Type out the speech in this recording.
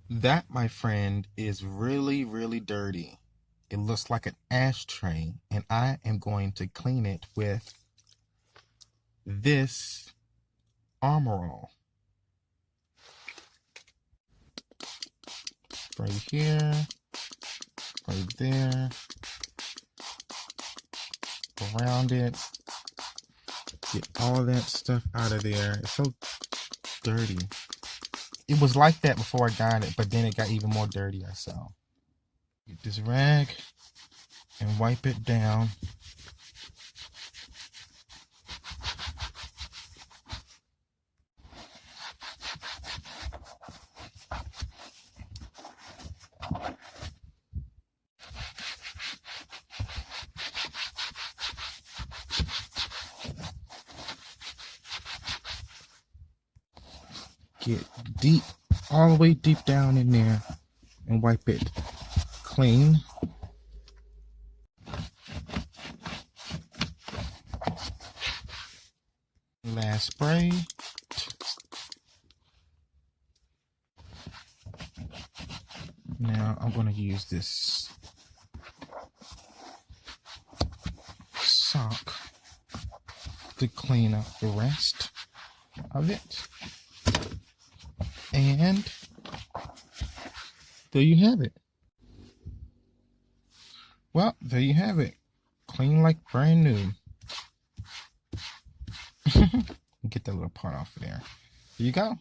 That, my friend, is really, really dirty. It looks like an ashtray, and I am going to clean it with this Armrest. Right here, right there, around it. Get all that stuff out of there. It's so dirty. It was like that before I got it, but then it got even more dirtier. So get this rag and wipe it down. Get deep, all the way deep down in there and wipe it clean. Last spray. Now I'm going to use this sock to clean up the rest of it. And there you have it. Well, there you have it. Clean like brand new. Get that little part off of there. There you go.